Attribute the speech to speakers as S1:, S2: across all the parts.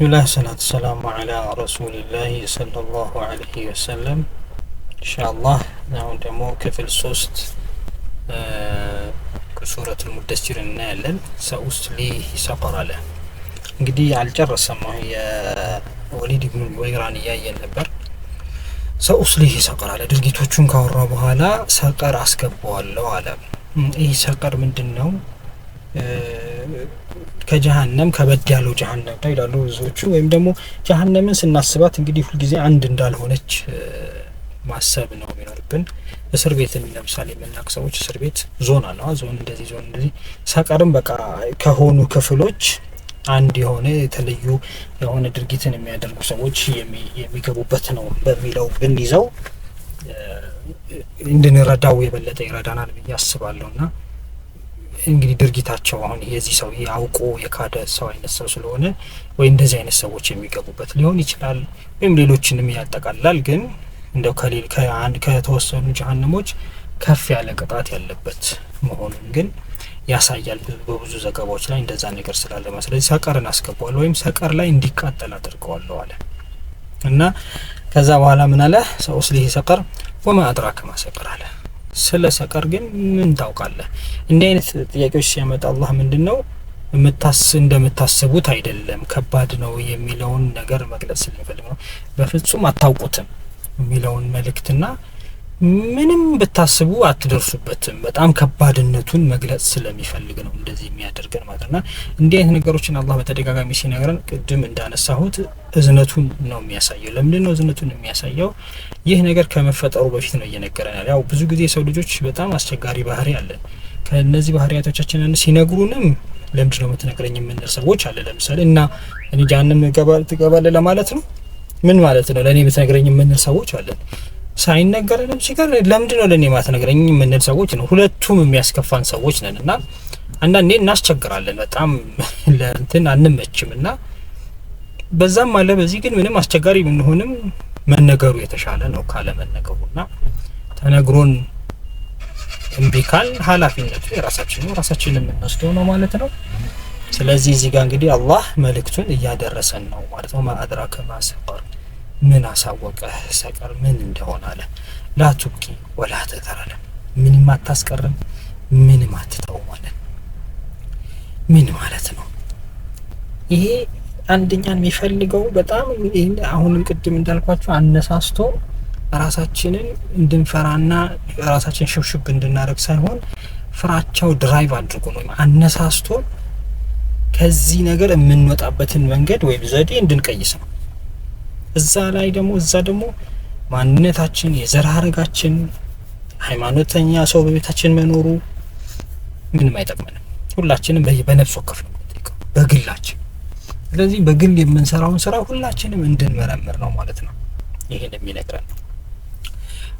S1: بسم الله والصلاة والسلام على رسول الله صلى الله عليه وسلم إن شاء الله نعم دمو كفل سوست كسورة المدثر النالل سأسليه سقر له እንግዲህ አልጨረሰም ወሊድ ኢብኑ ወይራን ያየን ነበር ሰኡስሊህ ሰቀር አለ ድርጊቶቹን ካወራ በኋላ ሰቀር አስገባዋለሁ አለ ይህ ሰቀር ምንድነው ከጀሃነም ከበዳለው ጀሃነም ታይላሉ ብዙዎቹ ወይም ደግሞ ጀሃነምን ስናስባት እንግዲህ ሁሉ ጊዜ አንድ እንዳልሆነች ማሰብ ነው የሚኖርብን እስር ቤት ለምሳሌ የምናውቅ እስር ቤት ዞን አለ ዞን እንደዚህ ሰቀርም በቃ ከሆኑ ክፍሎች አንድ የሆነ የተለዩ የሆነ ድርጊትን የሚያደርጉ ሰዎች የሚገቡበት ነው በሚለው ብንይዘው እንድንረዳው የበለጠ ይረዳናል ብዬ አስባለሁና እንግዲህ ድርጊታቸው አሁን የዚህ ሰው ያውቆ የካደ ሰው አይነት ሰው ስለሆነ ወይ እንደዚህ አይነት ሰዎች የሚገቡበት ሊሆን ይችላል ወይም ሌሎችንም ያጠቃልላል ግን እንደው ከአንድ ከተወሰኑ ጀሃነሞች ከፍ ያለ ቅጣት ያለበት መሆኑን ግን ያሳያል በብዙ ዘገባዎች ላይ እንደዛ ነገር ስላለ ማለት ሰቀርን አስገባዋል ወይም ሰቀር ላይ እንዲቃጠል አድርገዋለሁ አለ እና ከዛ በኋላ ምን አለ ሰኡስሊህ ሰቀር وما أدراك ما ሰቀር አለ ስለ ሰቀር ግን ምን ታውቃለህ እንዲህ አይነት ጥያቄዎች ሲያመጣ አላህ ምንድነው እንደምታስቡት አይደለም ከባድ ነው የሚለውን ነገር መግለጽ ስለሚፈልግ ነው በፍጹም አታውቁትም የሚለውን መልእክትና ምንም በታስቡ አትደርሱበትም በጣም ከባድነቱን መግለጽ ስለሚፈልግ ነው እንደዚህ የሚያደርገን ማለትና እንዲህ አይነት ነገሮችን አላህ በተደጋጋሚ ሲነግረን ቅድም እንዳነሳሁት እዝነቱን ነው የሚያሳየው ለምንድነው እዝነቱን የሚያሳየው ይህ ነገር ከመፈጠሩ በፊት ነው እየነገረን ያለው ብዙ ጊዜ ሰው ልጆች በጣም አስቸጋሪ ባህሪ አለን ከነዚህ ባህሪያቶቻችንን ሲነግሩንም ለምንድነው የምትነግረኝ ምን ሰዎች አለ ለምሳሌ እና እኔ ጃንም ትገባለህ ለማለት ነው ምን ማለት ነው ለኔ የምትነግረኝ ምን ሰዎች አለ ሳይነገረንም ሲቀር ለምንድነው ለኔ ማትነግረኝ ምን ሰዎች ነው ሁለቱም የሚያስከፋን ሰዎች ነንና አንዳንዴ እናስቸግራለን በጣም ለእንትን አንመችምና በዛም አለ በዚህ ግን ምንም አስቸጋሪ ብንሆንም መነገሩ የተሻለ ነው ካለ መነገሩና ተነግሮን እንቢካል ኃላፊነቱ የራሳችን የምንወስደው ነው ማለት ነው ስለዚህ እዚህ ጋር እንግዲህ አላህ መልእክቱን እያደረሰን ነው ማለት ነው ማአድራከ ማሰቀር ምን አሳወቀ ሰቀር ምን እንደሆነ አለ ላ ቱብቂ ወላ ተተራለ ምን ማታስቀርም ምን ማትተው ማለት ምን ማለት ነው ይሄ አንደኛን የሚፈልገው በጣም አሁንም ቅድም እንዳልኳችሁ አነሳስቶ ራሳችንን እንድንፈራና ራሳችን ሽብሽብ እንድናረግ ሳይሆን ፍራቻው ድራይቭ አድርጎ ነው አነሳስቶ ከዚህ ነገር የምንወጣበትን መንገድ ወይ ዘዴ እንድንቀይስ ነው እዛ ደግሞ ማንነታችን የዘር ሐረጋችን ሃይማኖተኛ ሰው በቤታችን መኖሩ ምንም አይጠቅመንም ሁላችንም በነፍስ ወከፍ ነው በግላችን ስለዚህ በግል የምንሰራውን ስራ ሁላችንም እንድንመረምር ነው ማለት ነው ይሄን የሚነግረን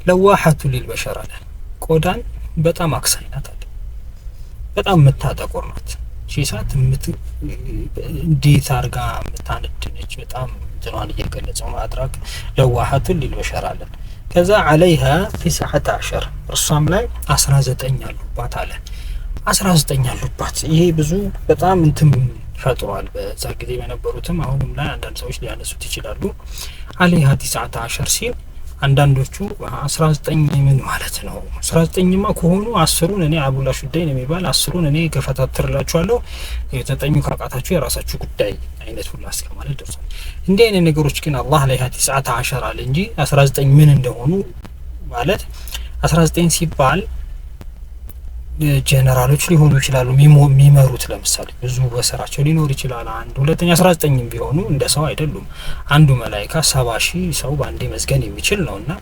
S1: ለዋሐቱ ለልበሸር አለ ቆዳን በጣም አክሳይናት አለ በጣም መታጠቆር ናት ሺሳት እንዴት አርጋ መታነድነች በጣም ጀማል እየገለጸው ማድረግ ለዋሐቱ ለልበሸር አለ ከዛ عليها 19 እርሷም ላይ 19 አሉባት አለ 19 አሉባት ይሄ ብዙ በጣም እንትን ፈጥሯል በዛ ጊዜ በነበሩትም አሁንም ላይ አንዳንድ ሰዎች ሊያነሱት ይችላሉ عليها 19 ሲል አንዳንዶቹ 19 ምን ማለት ነው 19ማ ከሆኑ 10ሩን እኔ አቡላ ሹዳይ ነው የሚባል 10ሩን እኔ ገፈታትርላችኋለሁ የተጠኙ ካቃታችሁ የራሳችሁ ጉዳይ አይነት ሁሉ አስከማለት ደርሷል እንዲህ አይነት ነገሮች ግን አላህ ላይ 19 አለ እንጂ 19 ምን እንደሆኑ ማለት 19 ሲባል ጀነራሎች ሊሆኑ ይችላሉ የሚመሩት ለምሳሌ ብዙ በሰራቸው ሊኖር ይችላል አንድ ሁለተኛ 19 ቢሆኑ እንደ ሰው አይደሉም አንዱ መላእክት 70,000 ሰው ባንዴ መዝገን የሚችል ነውና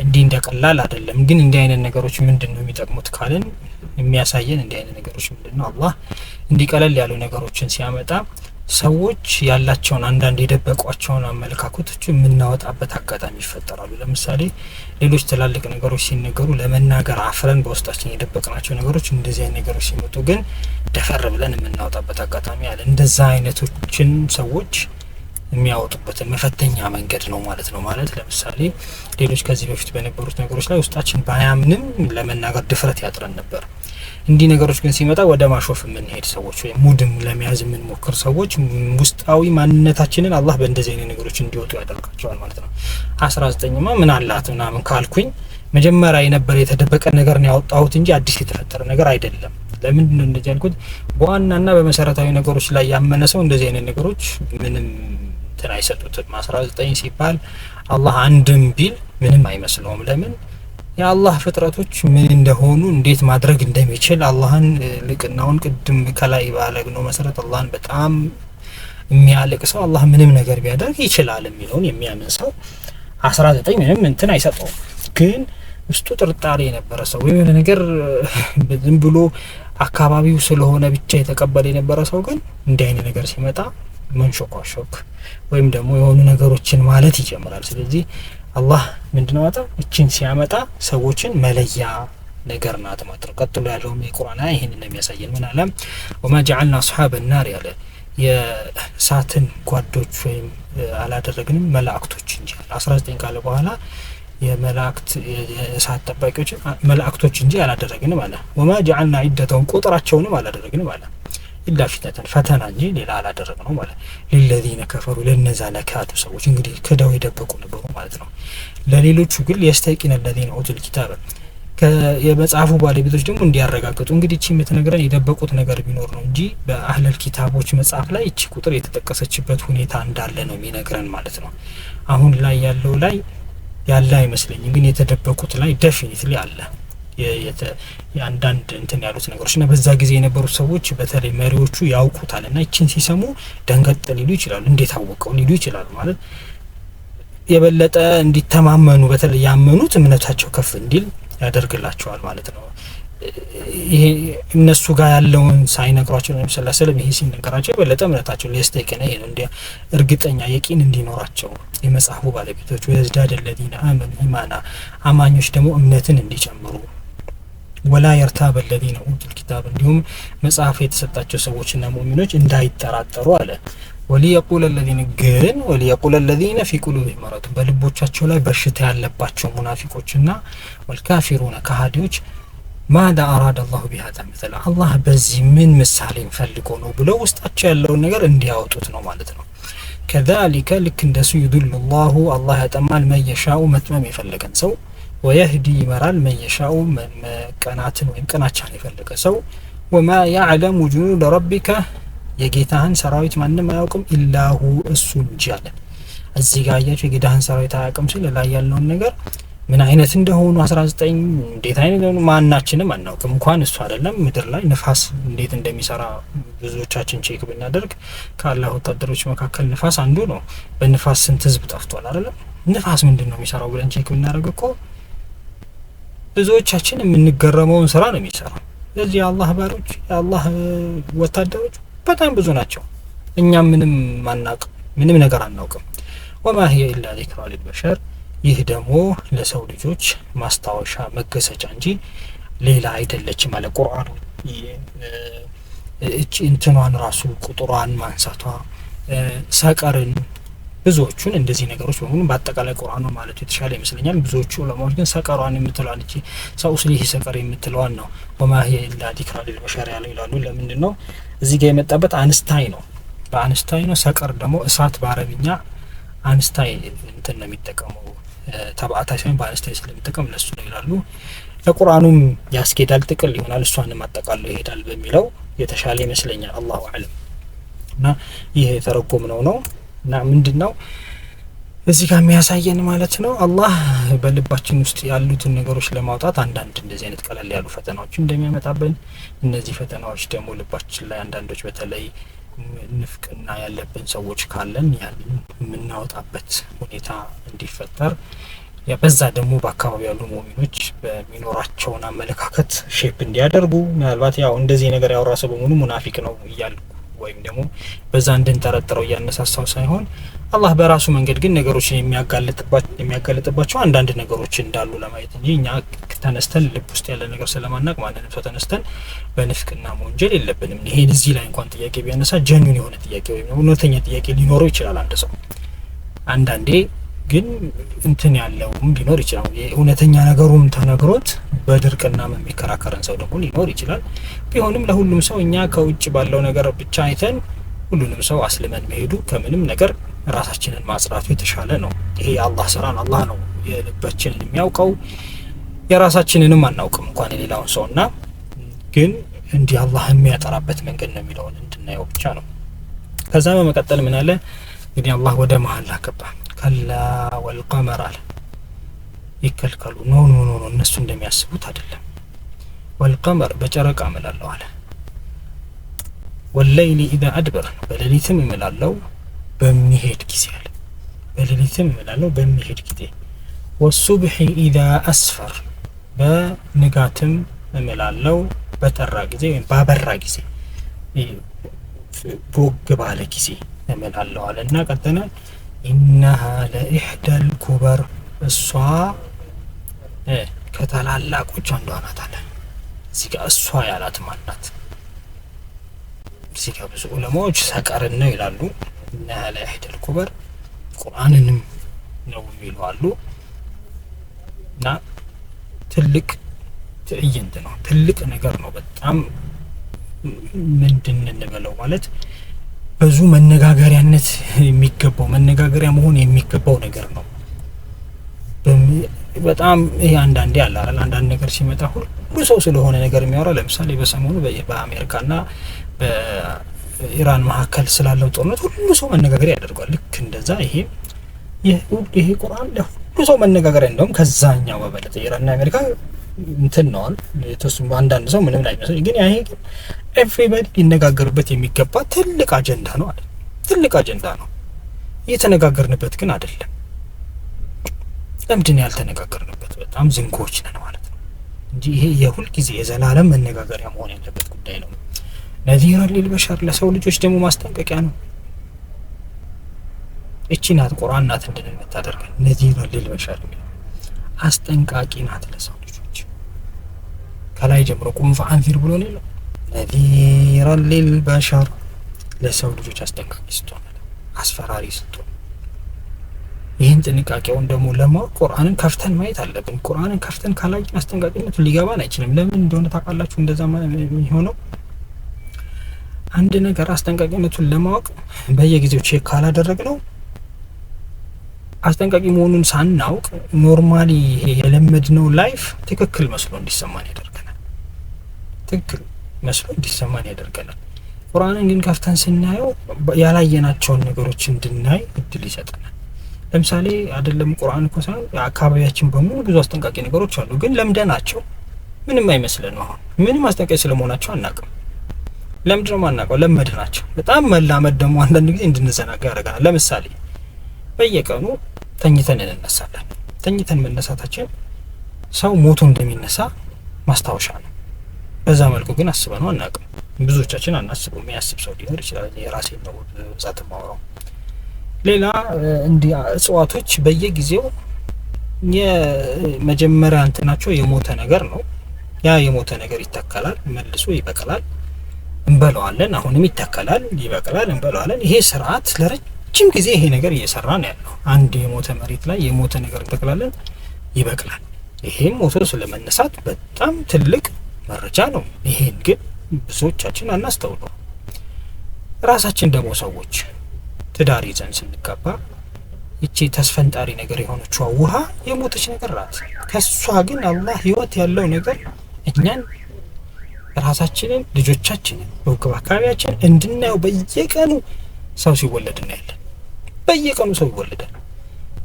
S1: እንዲህ እንደቀላል አይደለም ግን እንዲህ አይነት ነገሮች ምንድነው የሚጠቅሙት ካለን የሚያሳየን እንዲህ አይነት ነገሮች ምንድነው አላህ እንዲቀለል ያሉ ነገሮችን ሲያመጣ ሰዎች ያላቸውን አንዳንድ የደበቋቸውን አመለካከቶች የምናወጣበት አጋጣሚ ይፈጠራሉ ለምሳሌ ሌሎች ተላልቅ ነገሮች ሲነገሩ ለመናገር አፍረን በውስጣችን የደበቅናቸው ነገሮች እንደዚህ አይነት ነገሮች ሲመጡ ግን ደፈር ብለን የምናወጣበት አጋጣሚ አለ እንደዛ አይነቶችን ሰዎች የሚያወጡበት መፈተኛ መንገድ ነው ማለት ነው ማለት ለምሳሌ ሌሎች ከዚህ በፊት በነበሩት ነገሮች ላይ ውስጣችን ባያምንም ለመናገር ድፍረት ያጥረን ነበር እንዲህ ነገሮች ግን ሲመጣ ወደ ማሾፍ የምንሄድ ሰዎች ወይ ሙድም ለመያዝ የምንሞክር ሰዎች ውስጣዊ ማንነታችንን አላህ በእንደዚህ አይነት ነገሮች እንዲወጡ ያደርጋቸዋል ማለት ነው። 19ማ ምን አላት ምናምን ካልኩኝ መጀመሪያ የነበረ የተደበቀ ነገር ነው ያወጣሁት እንጂ አዲስ የተፈጠረ ነገር አይደለም። ለምንድን ነው እንደዚህ ያልኩት? በዋናና በመሰረታዊ ነገሮች ላይ ያመነ ሰው እንደዚህ አይነት ነገሮች ምንም እንትን አይሰጡትም። 19 ሲባል አላህ አንድም ቢል ምንም አይመስለውም። ለምን? የአላህ ፍጥረቶች ምን እንደሆኑ እንዴት ማድረግ እንደሚችል አላህን ልቅናውን ቅድም ከላይ ባለግነው መሰረት አላህን በጣም የሚያልቅ ሰው አላህ ምንም ነገር ቢያደርግ ይችላል የሚለውን የሚያምን ሰው 19 ምንም እንትን አይሰጠውም። ግን ውስጡ ጥርጣሬ የነበረ ሰው የሆነ ነገር ዝም ብሎ አካባቢው ስለሆነ ብቻ የተቀበለ የነበረ ሰው ግን እንዲህ አይነት ነገር ሲመጣ መንሾካሾክ ወይም ደግሞ የሆኑ ነገሮችን ማለት ይጀምራል። ስለዚህ አላህ ምንድነው አጣ እቺን ሲያመጣ ሰዎችን መለያ ነገር ናት ማለት ነው። ቀጥሎ ያለው የቁርአን አያ ይሄንን የሚያሳየን ምን አለ? ወማ ጀዐልና አስሐበ النار ያለ የእሳትን ጓዶች ወይም አላደረግንም መላእክቶች እንጂ 19 ካለ በኋላ የመላእክት የእሳት ጠባቂዎች መላእክቶች እንጂ አላደረግንም አለ። ወማ ጀዐልና ዒደተሁም ቁጥራቸውንም አላደረግንም አለ ኢላ ፊትነተን ፈተና እንጂ ሌላ አላደረግነው ማለት ለለዚነ ከፈሩ ለነዛ ለካዱ ሰዎች እንግዲህ ክደው የደበቁ ነበሩ ማለት ነው። ለሌሎቹ ግን የስተቂነ الذين اوتوا الكتاب የመጽሐፉ ባለቤቶች ደግሞ እንዲያረጋግጡ እንግዲህ እቺ የምትነግረን የደበቁት ነገር ቢኖር ነው እንጂ በአህለል ኪታቦች መጽሐፍ ላይ እቺ ቁጥር የተጠቀሰችበት ሁኔታ እንዳለ ነው የሚነግረን ማለት ነው። አሁን ላይ ያለው ላይ ያለ አይመስለኝም፣ ግን የተደበቁት ላይ ዴፊኒትሊ አለ የአንዳንድ እንትን ያሉት ነገሮች እና በዛ ጊዜ የነበሩት ሰዎች በተለይ መሪዎቹ ያውቁታል እና እቺን ሲሰሙ ደንገጥ ሊሉ ይችላሉ። እንዴት አወቀው ሊሉ ይችላሉ። ማለት የበለጠ እንዲተማመኑ በተለይ ያመኑት እምነታቸው ከፍ እንዲል ያደርግላቸዋል ማለት ነው። ይሄ እነሱ ጋር ያለውን ሳይነግሯቸው ነው ሰለላሁ ዐለይሂ ወሰለም ይሄ ሲነገራቸው የበለጠ እምነታቸው ሊያስተካክለ ይሄ ነው እንዴ እርግጠኛ የቂን እንዲኖራቸው የመጽሐፉ ባለቤቶች ወይዝዳደ الذين آمنوا ኢማና አማኞች ደግሞ እምነትን እንዲጨምሩ ወላ يرتاب الذين اوتوا الكتاب እንዲሁም መጽሐፍ የተሰጣቸው ሰዎችና ሙእሚኖች እንዳይጠራጠሩ አለ። وليقول الذين في قلوبهم مرض በልቦቻቸው ላይ በሽታ ያለባቸው ሙናፊቆችና والكافرون ከሃዲዎች ማዳ አራደ አላሁ ቢሃዛ مثلا አላህ በዚህ ምን ምሳሌ ፈልጎ ነው ብለው ውስጣቸው ያለውን ነገር እንዲያወጡት ነው ማለት ነው። كذلك ልክ እንደሱ ይዱል አላህ ያጠማል መየሻው መጥመም የፈለገን ሰው ويهدي ይመራል መየሻው መቀናትን ወይም ቀናቻን የፈለገ ሰው وما يعلم جنود ربك የጌታህን ሰራዊት ማንም አያውቅም ኢላሁ እሱ እንጂ አለ። እዚህ ጋር ያያችሁ የጌታህን ሰራዊት አያውቅም ሲል ላይ ያለውን ነገር ምን አይነት እንደሆኑ 19 እንዴት አይነት ነው ማናችንም አናውቅም። እንኳን እሱ አይደለም ምድር ላይ ንፋስ እንዴት እንደሚሰራ ብዙዎቻችን ቼክ ብናደርግ ከአላህ ወታደሮች መካከል ንፋስ አንዱ ነው። በንፋስ ስንት ህዝብ ጠፍቷል አይደለም? ንፋስ ምንድነው የሚሰራው ብለን ቼክ ብናደርግ እኮ ብዙዎቻችን የምንገረመውን ስራ ነው የሚሰራው። ስለዚህ የአላህ ባሮች የአላህ ወታደሮች በጣም ብዙ ናቸው። እኛ ምንም ነገር አናውቅም። ወማ هي الا ذكرى للبشر ይህ ደግሞ ለሰው ልጆች ማስታወሻ መገሰጫ እንጂ ሌላ አይደለች ማለት ቁርአኑ እቺ እንትኗን ራሱ ቁጥሯን ማንሳቷ ሰቀርን ብዙዎቹን እንደዚህ ነገሮች በሙሉ በአጠቃላይ ቁርአኑ ማለት የተሻለ ይመስለኛል። ብዙዎቹ ዑለማዎች ግን ሰቀሯን የምትለዋን እቺ ሰው ስለዚህ ሰቀር የምትለዋን ነው ወማ هي الا ذكرى للبشر ይላሉ። ለምንድን ነው እዚህ ጋር የመጣበት አንስታይ ነው። በአንስታይ ነው። ሰቀር ደግሞ እሳት በአረብኛ አንስታይ እንትን ነው የሚጠቀመው ተባአታ ሳይሆን በአንስታይ ስለሚጠቀም ለሱ ነው ይላሉ። ለቁርአኑም ያስኬዳል ጥቅል ይሆናል እሷንም አጠቃሎ ይሄዳል በሚለው የተሻለ ይመስለኛል። አላሁ አለም እና ይሄ ተረጎም ነው እና ምንድነው እዚህ ጋር የሚያሳየን ማለት ነው አላህ በልባችን ውስጥ ያሉትን ነገሮች ለማውጣት አንዳንድ እንደዚህ አይነት ቀላል ያሉ ፈተናዎች እንደሚያመጣብን እነዚህ ፈተናዎች ደግሞ ልባችን ላይ አንዳንዶች በተለይ ንፍቅና ያለብን ሰዎች ካለን ያንን የምናወጣበት ሁኔታ እንዲፈጠር በዛ ደግሞ በአካባቢ ያሉ ሙእሚኖች በሚኖራቸውን አመለካከት ሼፕ እንዲያደርጉ ምናልባት ያው እንደዚህ ነገር ያወራሰው በሙሉ ሙናፊቅ ነው እያልኩ ወይም ደግሞ በዛ እንድንጠረጥረው እያነሳሳው ሳይሆን አላህ በራሱ መንገድ ግን ነገሮችን የሚያጋልጥባቸው አንዳንድ ነገሮች እንዳሉ ለማየት እንጂ እኛ ተነስተን ልብ ውስጥ ያለ ነገር ስለማናቅ ማንንም ሰው ተነስተን በንፍቅና ወንጀል የለብንም። ይሄን እዚህ ላይ እንኳን ጥያቄ ቢያነሳ ጀኑን የሆነ ጥያቄ ወይም እውነተኛ ጥያቄ ሊኖረው ይችላል አንድ ሰው። አንዳንዴ ግን እንትን ያለውም ሊኖር ይችላል። እውነተኛ ነገሩም ተነግሮት በድርቅና የሚከራከረን ሰው ደግሞ ሊኖር ይችላል። ቢሆንም ለሁሉም ሰው እኛ ከውጭ ባለው ነገር ብቻ አይተን ሁሉንም ሰው አስልመን መሄዱ ከምንም ነገር ራሳችንን ማጽዳቱ የተሻለ ነው። ይሄ የአላህ ስራ ነው። አላህ ነው የልባችንን የሚያውቀው፣ የራሳችንንም አናውቅም እንኳን የሌላውን ሰውና ግን እንዲህ አላህ የሚያጠራበት መንገድ ነው የሚለውን እንድናየው ብቻ ነው። ከዛ በመቀጠል ምን አለ እንግዲህ አላህ ወደ መሐላ ገባ። ከላ ወልቀመር አለ ይከልከሉ ኖ እነሱ እንደሚያስቡት አይደለም። ወልቀመር በጨረቃ እምላለሁ አለ። ወለይሊ ኢዛ አድበር በሌሊትም እምላለሁ በሚሄድ ጊዜ አለ። በሌሊትም እምላለሁ በሚሄድ ጊዜ። ወሱብሒ ኢዛ አስፈር በንጋትም እምላለሁ በጠራ ጊዜ ወይም ባበራ ጊዜ ቦግ ባለ ጊዜ እምላለሁ አለ እና ቀጠለ ኢነሃ ለኢሕደል ኩበር እሷ ከታላላቆች አንዷ ናት አለ። እዚህ ጋር እሷ ያላት ማናት? እዚህ ጋር ብዙ ዑለማዎች ሰቀርን ነው ይላሉ። ኢነሃ ለኢሕደል ኩበር ቁርአንንም ነው የሚሉ አሉ። እና ትልቅ ትዕይንት ነው፣ ትልቅ ነገር ነው። በጣም ምንድን እንበለው ማለት ብዙ መነጋገሪያነት የሚገባው መነጋገሪያ መሆን የሚገባው ነገር ነው። በጣም ይሄ አንዳንዴ አለ አይደል፣ አንዳንድ ነገር ሲመጣ ሁሉ ሰው ስለሆነ ነገር የሚያወራ። ለምሳሌ በሰሞኑ በአሜሪካና በኢራን መካከል ስላለው ጦርነት ሁሉ ሰው መነጋገሪያ ያደርጋል። ልክ እንደዛ ይሄ ቁርአን ለሁሉ ሰው መነጋገሪያ እንደውም ከዛኛው በበለጠ ኢራንና አሜሪካ እንትን ነው የተወሰኑ አንዳንድ ሰው ምንም ላይ መስል ግን ይሄ ግን ኤቭሪባዲ ሊነጋገርበት የሚገባ ትልቅ አጀንዳ ነው አይደል? ትልቅ አጀንዳ ነው። እየተነጋገርንበት ግን አይደለም። ለምንድን ያልተነጋገርንበት? በጣም ዝንጎች ነን ማለት ነው እንጂ ይሄ የሁል ጊዜ የዘላለም መነጋገሪያ መሆን ያለበት ጉዳይ ነው። ነዚራ ሊልበሻር ለሰው ልጆች ደግሞ ማስጠንቀቂያ ነው። እቺ ናት ቁርአን ናት እንድንል የምታደርገን። ነዚራ ሊልበሻር አስጠንቃቂ ናት ለሰው ልጆች። ከላይ ጀምሮ ቁም ፈአንዚር ብሎ ነው ነዚራ ሊልበሻር ለሰው ልጆች አስጠንቃቂ ስትሆን፣ አስፈራሪ ስትሆን ይህን ጥንቃቄውን ደግሞ ለማወቅ ቁርአንን ከፍተን ማየት አለብን። ቁርአንን ከፍተን ካላየን አስጠንቃቂነቱ ሊገባን አይችልም። ለምን እንደሆነ ታውቃላችሁ? እንደዛ የሚሆነው አንድ ነገር አስጠንቃቂነቱን ለማወቅ በየጊዜው ቼክ ካላደረግነው አስጠንቃቂ መሆኑን ሳናውቅ ኖርማሊ ይሄ የለመድነው ላይፍ ትክክል መስሎ እንዲሰማን ያደርገናል። ትክክል መስሎ እንዲሰማን ያደርገናል። ቁርአንን ግን ከፍተን ስናየው ያላየናቸውን ነገሮች እንድናይ እድል ይሰጠናል። ለምሳሌ አይደለም ቁርአን እኮ ሳይሆን አካባቢያችን በሙሉ ብዙ አስጠንቃቂ ነገሮች አሉ፣ ግን ለምደናቸው ምንም አይመስለንም። አሁን ምንም አስጠንቃቂ ስለመሆናቸው አናውቅም። ለምንድን ነው የማናውቀው? ለመድናቸው። በጣም መላመድ ደግሞ አንዳንድ ጊዜ እንድንዘናጋ ያደርገናል። ለምሳሌ በየቀኑ ተኝተን እንነሳለን። ተኝተን መነሳታችን ሰው ሞቶ እንደሚነሳ ማስታወሻ ነው። በዛ መልኩ ግን አስበነው አናውቅም። ብዙዎቻችን አናስበው። የሚያስብ ሰው ሊኖር ይችላል። የራሴን ነው በዛት ማውራው። ሌላ እንዲህ እጽዋቶች በየጊዜው የመጀመሪያ እንትናቸው የሞተ ነገር ነው። ያ የሞተ ነገር ይተከላል፣ መልሶ ይበቅላል፣ እንበለዋለን። አሁንም ይተከላል፣ ይበቅላል፣ እንበለዋለን። ይሄ ስርዓት ለረጅም ጊዜ ይሄ ነገር እየሰራ ነው ያለው። አንድ የሞተ መሬት ላይ የሞተ ነገር እንተክላለን፣ ይበቅላል። ይሄም ሞቶ ስለመነሳት በጣም ትልቅ መረጃ ነው። ይሄን ግን ብዙዎቻችን አናስተውለው። ራሳችን ደግሞ ሰዎች ትዳር ይዘን ስንጋባ እቺ ተስፈንጣሪ ነገር የሆነችው ውሃ የሞተች ነገር ናት። ከሷ ግን አላህ ህይወት ያለው ነገር እኛን ራሳችንን ልጆቻችንን በአካባቢያችን እንድናየው በየቀኑ ሰው ሲወለድ እናያለን። በየቀኑ ሰው ይወለዳል።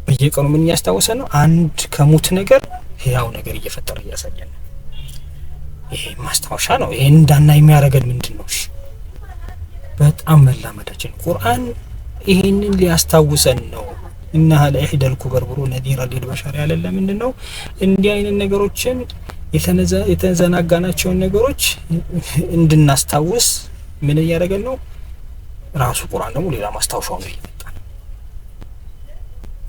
S1: በየቀኑ ምን እያስታወሰ ነው? አንድ ከሙት ነገር ህያው ነገር እየፈጠረ እያሳየን ነው። ይሄ ማስታወሻ ነው። ይሄ እንዳና የሚያደርገን ምንድነው? በጣም መላመዳችን ቁርአን ይሄንን ሊያስታውሰን ነው። ኢነሃ ለኢሕደል ኩበር ብሎ ነዚራ ሊልበሻር ያለ ምንድነው? እንዲህ አይነት ነገሮችን የተዘናጋናቸውን ነገሮች እንድናስታውስ ምን እያደረገን ነው? ራሱ ቁርአን ደግሞ ሌላ ማስታወሻው ነው እየመጣ ነው።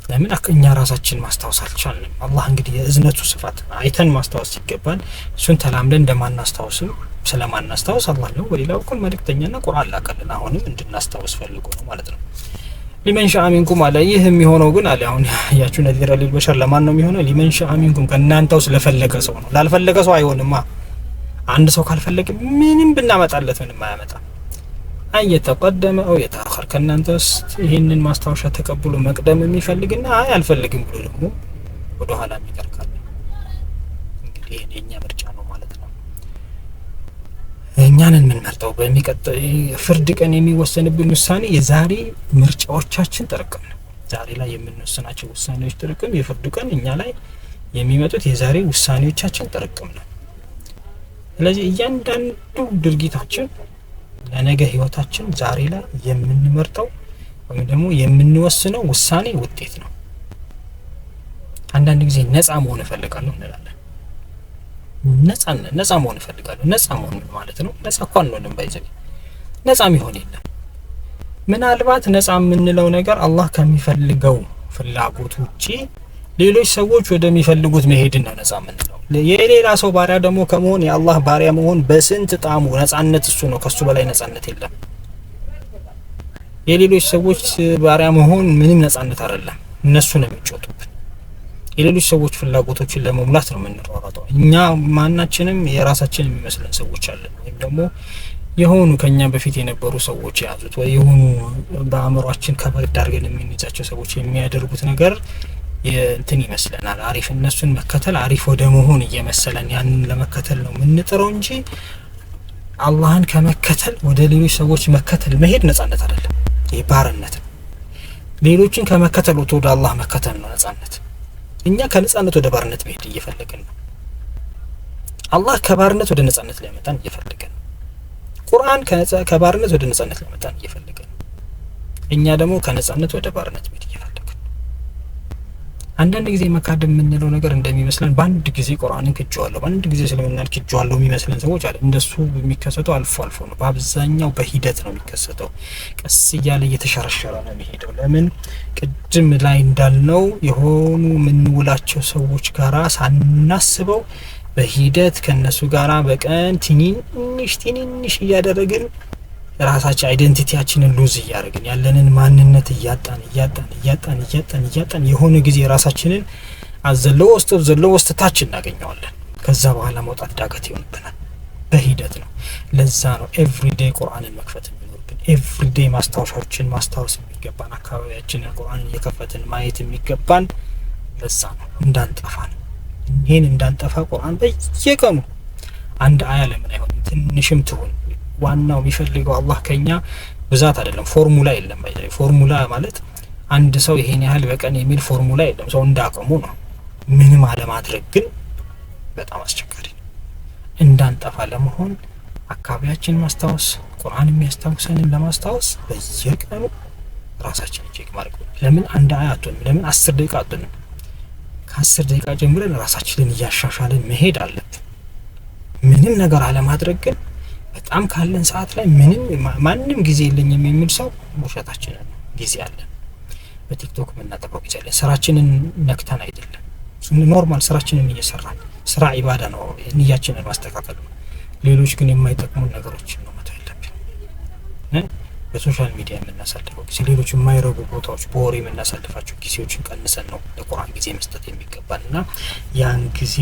S1: ለምን እኛ ራሳችን ማስታወስ አልቻልንም? አላህ እንግዲህ የእዝነቱ ስፋት አይተን ማስታወስ ሲገባን እሱን ተላምደን እንደማናስታውስም ስለማናስታውስ አላህ ነው በሌላ በኩል መልእክተኛና ቁርአን ላከልን። አሁንም እንድናስታውስ ፈልጎ ነው ማለት ነው። ሊመን ሻአ ሚንኩም አለ። ይህ የሚሆነው ግን አለ አሁን ያያችሁ ነዚረ ሊልበሸር ለማን ነው የሚሆነው? ሊመን ሻአ ሚንኩም ከእናንተው ስለፈለገ ሰው ነው። ላልፈለገ ሰው አይሆንማ። አንድ ሰው ካልፈለገ ምንም ብናመጣለት ምንም አያመጣም። አየተቀደመ አው የተአخر ከእናንተ ውስጥ ይህንን ማስታወሻ ተቀብሎ መቅደም የሚፈልግና አይ አልፈልግም ብሎ ደግሞ ወደ ኋላ የሚቀርካል። እንግዲህ ይሄ የኛ ምርጫ ነው ማለት ነው። እኛንን ምን መርጠው በሚቀጥለው ፍርድ ቀን የሚወሰንብን ውሳኔ የዛሬ ምርጫዎቻችን ጥርቅም ነው። ዛሬ ላይ የምንወስናቸው ውሳኔዎች ጥርቅም፣ የፍርድ ቀን እኛ ላይ የሚመጡት የዛሬ ውሳኔዎቻችን ጥርቅም ነው። ስለዚህ እያንዳንዱ ድርጊታችን ለነገ ህይወታችን ዛሬ ላይ የምንመርጠው ወይም ደግሞ የምንወስነው ውሳኔ ውጤት ነው። አንዳንድ ጊዜ ነፃ መሆን እፈልጋለሁ እንላለን። ነፃ መሆን እፈልጋለሁ። ነፃ መሆን ማለት ነው ነፃ እንኳን ነው ባይዘኝ ነፃ የሚሆን የለም። ምናልባት ነፃ የምንለው ነገር አላህ ከሚፈልገው ፍላጎት ውጪ ሌሎች ሰዎች ወደሚፈልጉት መሄድን ነው ነፃ የምንለው። የሌላ ሰው ባሪያ ደግሞ ከመሆን የአላህ ባሪያ መሆን በስንት ጣሙ ነፃነት እሱ ነው። ከሱ በላይ ነፃነት የለም። የሌሎች ሰዎች ባሪያ መሆን ምንም ነፃነት አይደለም። እነሱ ነው የሚጮቱብን። የሌሎች ሰዎች ፍላጎቶችን ለመሙላት ነው የምንሯሯጠው። እኛ ማናችንም የራሳችን የሚመስለን ሰዎች አለን፣ ወይም ደግሞ የሆኑ ከኛ በፊት የነበሩ ሰዎች ያዙት ወይ የሆኑ በአእምሯችን ከበድ አድርገን የምንይዛቸው ሰዎች የሚያደርጉት ነገር እንትን ይመስለናል አሪፍ። እነሱን መከተል አሪፍ ወደ መሆን እየመሰለን ያንን ለመከተል ነው የምንጥረው እንጂ አላህን ከመከተል ወደ ሌሎች ሰዎች መከተል መሄድ ነፃነት አይደለም። ይሄ ባርነት ነው። ሌሎችን ከመከተል ወደ አላህ መከተል ነው ነፃነት። እኛ ከነፃነት ወደ ባርነት መሄድ እየፈለግን ነው። አላህ ከባርነት ወደ ነፃነት ሊያመጣን እየፈለገ ነው። ቁርአን ከባርነት ወደ ነፃነት ሊያመጣን እየፈለገ ነው። እኛ ደግሞ ከነፃነት ወደ ባርነት መሄድ እየፈለግን። አንዳንድ ጊዜ መካደም የምንለው ነገር እንደሚመስለን በአንድ ጊዜ ቁርአንን ክጄዋለሁ፣ በአንድ ጊዜ ስለምናል ክጄዋለሁ የሚመስለን ሰዎች አለ። እንደሱ የሚከሰተው አልፎ አልፎ ነው። በአብዛኛው በሂደት ነው የሚከሰተው። ቀስ እያለ እየተሸረሸረ ነው የሚሄደው። ለምን? ቅድም ላይ እንዳልነው የሆኑ የምንውላቸው ሰዎች ጋራ ሳናስበው በሂደት ከነሱ ጋራ በቀን ትንሽ እያደረግን ራሳችን አይደንቲቲያችንን ሉዝ እያደረግን ያለንን ማንነት እያጣን የሆነ ጊዜ ራሳችንን ዘለው ውስጥ ታች እናገኘዋለን። ከዛ በኋላ መውጣት ዳገት ይሆንብናል። በሂደት ነው። ለዛ ነው ኤቭሪዴይ ቁርአንን መክፈት የሚኖርብን። ኤቭሪዴይ ማስታወሻዎችን ማስታወስ የሚገባን፣ አካባቢያችንን ቁርአንን እየከፈትን ማየት የሚገባን ለዛ ነው። እንዳንጠፋ ነው። ይሄን እንዳንጠፋ ቁርአን በየቀኑ አንድ አያ ለምን አይሆንም? ትንሽም ትሁን ዋናው የሚፈልገው አላህ ከኛ ብዛት አይደለም። ፎርሙላ የለም። ፎርሙላ ማለት አንድ ሰው ይሄን ያህል በቀን የሚል ፎርሙላ የለም። ሰው እንዳቀሙ ነው። ምንም አለማድረግ ግን በጣም አስቸጋሪ ነው። እንዳንጠፋ ለመሆን አካባቢያችን ማስታወስ፣ ቁርአን የሚያስታውሰንን ለማስታወስ በየቀኑ ራሳችንን ቼክ ማድረግ። ለምን አንድ አያ አትሆንም? ለምን 10 ደቂቃ አትሆንም? ከ10 ደቂቃ ጀምረን ራሳችንን እያሻሻልን መሄድ አለብን። ምንም ነገር አለማድረግ ግን በጣም ካለን ሰዓት ላይ ማንም ጊዜ የለኝም የሚል ሰው ውሸታችን ነው። ጊዜ አለን። በቲክቶክ የምናጠፋው ጊዜ አለን። ስራችንን ነክተን አይደለም፣ ኖርማል ስራችንን እየሰራን። ስራ ኢባዳ ነው፣ ንያችንን ማስተካከል ነው። ሌሎች ግን የማይጠቅሙን ነገሮችን ነው መተው ያለብን። በሶሻል ሚዲያ የምናሳልፈው ጊዜ፣ ሌሎች የማይረቡ ቦታዎች በወሬ የምናሳልፋቸው ጊዜዎችን ቀንሰን ነው ለቁርአን ጊዜ መስጠት የሚገባን እና ያን ጊዜ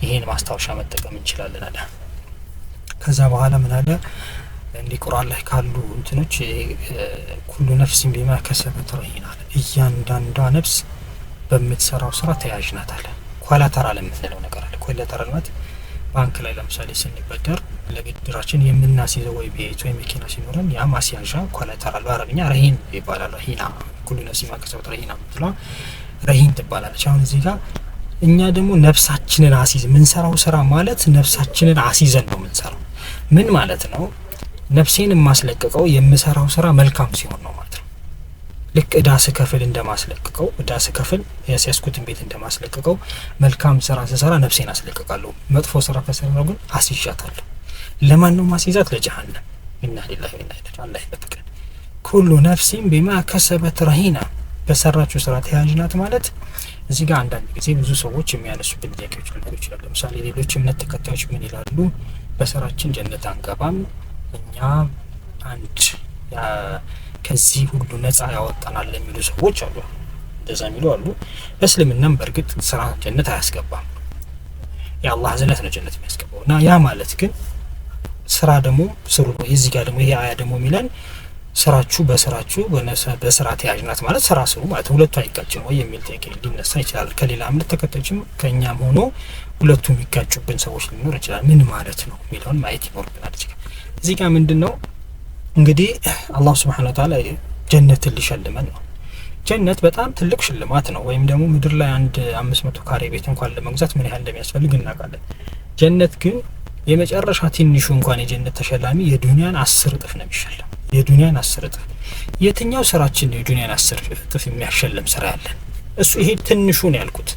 S1: ይሄን ማስታወሻ መጠቀም እንችላለን አለ። ከዛ በኋላ ምን አለ? እንዲህ ቁርአን ላይ ካሉ እንትኖች ኩሉ ነፍሲን ቢማ ከሰበት ረሂና አለ። እያንዳንዷ ነፍስ በምትሰራው ስራ ተያዥ ናት አለ። ኮላተራል የምንለው ነገር አለ። ኮላተራል ማለት ባንክ ላይ ለምሳሌ ስንበደር ለብድራችን የምናስይዘው ወይ ቤት ወይ መኪና ሲኖረን ያ ማስያዣ ኮላተራል በአረብኛ ረሂን ይባላል። ረሂና ኩሉ ነፍሲን ቢማ ከሰበት ረሂና ምትሏ ረሂን ትባላለች። አሁን እዚህ ጋር እኛ ደግሞ ነፍሳችንን አስይዝ ምንሰራው ስራ ማለት ነፍሳችንን አስይዘን ነው ምንሰራው። ምን ማለት ነው? ነፍሴን የማስለቅቀው የምሰራው ስራ መልካም ሲሆን ነው ማለት ነው። ልክ እዳ ስከፍል እንደማስለቅቀው፣ እዳ ስከፍል ያስያዝኩትን ቤት እንደማስለቅቀው መልካም ስራ ስሰራ ነፍሴን አስለቅቃለሁ። መጥፎ ስራ ከሰራሁ ግን አስይዣታለሁ። ለማን ነው ማስይዛት? ለጀሃነም። ኢና ሊላሂ ወኢና ኢለይሂ ራጂዑን። አላህ ይጠብቀን። ኩሉ ነፍሲን ቢማ ከሰበት ረሂና፣ በሰራችው ስራ ተያዥ ናት ማለት እዚህ ጋር አንዳንድ ጊዜ ብዙ ሰዎች የሚያነሱብን ጥያቄዎች ሊኖሩ ይችላሉ። ለምሳሌ ሌሎች እምነት ተከታዮች ምን ይላሉ? በስራችን ጀነት አንገባም፣ እኛ አንድ ከዚህ ሁሉ ነፃ ያወጣናል የሚሉ ሰዎች አሉ። እንደዛ የሚሉ አሉ። በእስልምናም በእርግጥ ስራ ጀነት አያስገባም፣ የአላህ እዝነት ነው ጀነት የሚያስገባው። እና ያ ማለት ግን ስራ ደግሞ ስሩ ነው። የዚህ ጋር ደግሞ ይሄ አያ ደግሞ የሚለን ስራችሁ በስራችሁ በስራ ተያዥናት ማለት ስራ ስሩ ማለት ሁለቱ አይጋጭም ወይ የሚል ጥያቄ ሊነሳ ይችላል። ከሌላ እምነት ተከታዮችም ከኛም ሆኖ ሁለቱ የሚጋጩብን ሰዎች ሊኖር ይችላል። ምን ማለት ነው የሚለውን ማየት ይኖርብናል። እዚህ ጋር ምንድነው እንግዲህ አላህ Subhanahu Wa Ta'ala ጀነትን ሊሸልመን ነው። ጀነት በጣም ትልቅ ሽልማት ነው። ወይም ደግሞ ምድር ላይ አንድ 500 ካሬ ቤት እንኳን ለመግዛት ምን ያህል እንደሚያስፈልግ እናውቃለን። ጀነት ግን የመጨረሻ ትንሹ እንኳን የጀነት ተሸላሚ የዱንያን 10 እጥፍ ነው የሚሸለም። የዱንያን 10 እጥፍ። የትኛው ስራችን ነው የዱንያን 10 እጥፍ የሚያሸልም ስራ ያለን? እሱ ይሄ ትንሹ ነው ያልኩት።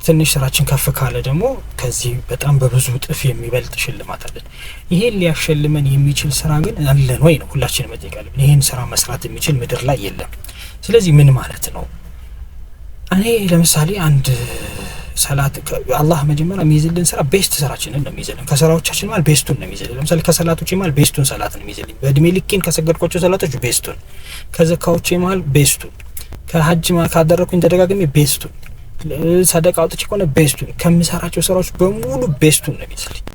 S1: ትንሽ ስራችን ከፍ ካለ ደግሞ ከዚህ በጣም በብዙ እጥፍ የሚበልጥ ሽልማት አለን። ይሄን ሊያሸልመን የሚችል ስራ ግን አለን ወይ ነው ሁላችንም መጠየቅ አለብን። ይሄን ስራ መስራት የሚችል ምድር ላይ የለም። ስለዚህ ምን ማለት ነው? እኔ ለምሳሌ አንድ ሰላት አላህ መጀመሪያ የሚይዝልን ስራ ቤስት ስራችንን ነው የሚይዝልን። ከስራዎቻችን ማለት ቤስቱን ነው የሚይዝልን። ለምሳሌ ከሰላቶች ማለት ቤስቱን ሰላት ነው የሚይዝልን። በእድሜ ልኬን ከሰገድኳቸው ሰላቶች ቤስቱን፣ ከዘካዎች ማለት ቤስቱን፣ ከሀጅ ማለት ካደረኩኝ ተደጋግሜ ቤስቱን፣ ሰደቃ አውጥቼ ከሆነ ቤስቱን፣ ከምሰራቸው ስራዎች በሙሉ ቤስቱን ነው የሚይዝልኝ።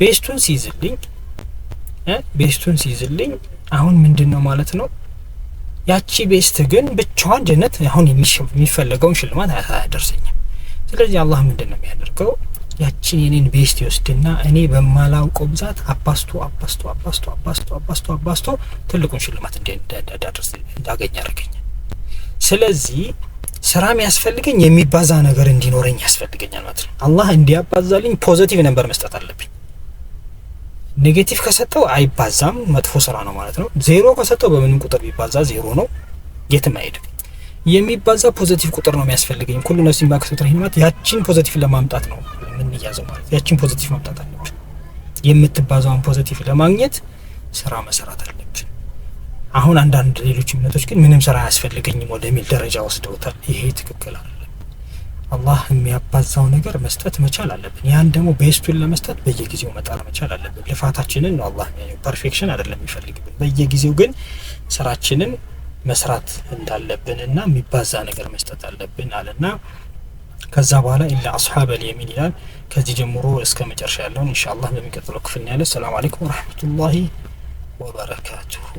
S1: ቤስቱን ሲይዝልኝ አሁን ምንድነው ማለት ነው? ያቺ ቤስት ግን ብቻዋን ጀነት አሁን የሚፈልገውን ሽልማት አያደርሰኝም። ስለዚህ አላህ ምንድነው የሚያደርገው? ያቺን የኔን ቤስት ይወስድና እኔ በማላውቀው ብዛት አባስቶ ትልቁን ሽልማት እንዳገኝ ያደርገኛል። ስለዚህ ስራ የሚያስፈልገኝ የሚባዛ ነገር እንዲኖረኝ ያስፈልገኛል ማለት ነው። አላህ እንዲያባዛልኝ ፖዚቲቭ ነበር መስጠት አለብኝ። ኔጌቲቭ ከሰጠው አይባዛም፣ መጥፎ ስራ ነው ማለት ነው። ዜሮ ከሰጠው በምንም ቁጥር ቢባዛ ዜሮ ነው፣ የትም አይሄድም። የሚባዛ ፖዚቲቭ ቁጥር ነው የሚያስፈልገኝ። ሁሉ ነው ሲምባ ከሰጠው ማለት ያቺን ፖዚቲቭ ለማምጣት ነው ምን ይያዘው ማለት ያቺን ፖዚቲቭ ማምጣት አለብን። የምትባዛውን ፖዚቲቭ ለማግኘት ስራ መስራት አለብን። አሁን አንዳንድ ሌሎች እምነቶች ግን ምንም ስራ አያስፈልገኝም ወደሚል ደረጃ ወስደውታል። ይሄ ትክክል አይደለም። አላህ የሚያባዛው ነገር መስጠት መቻል አለብን። ያን ደግሞ ቤስቱን ለመስጠት በየጊዜው መጣር መቻል አለብን። ልፋታችንን ነው አላህ ፐርፌክሽን አይደለም የሚፈልግብን። በየጊዜው ግን ስራችንን መስራት እንዳለብንና የሚባዛ ነገር መስጠት አለብን አለና ከዛ በኋላ ኢላ አስሐበል የሚን ይላል። ከዚህ ጀምሮ እስከ መጨረሻ ያለውን ኢንሻአላህ በሚቀጥለው ክፍል እናያለን። ሰላም አለይኩም ወራህመቱላሂ ወበረካቱሁ።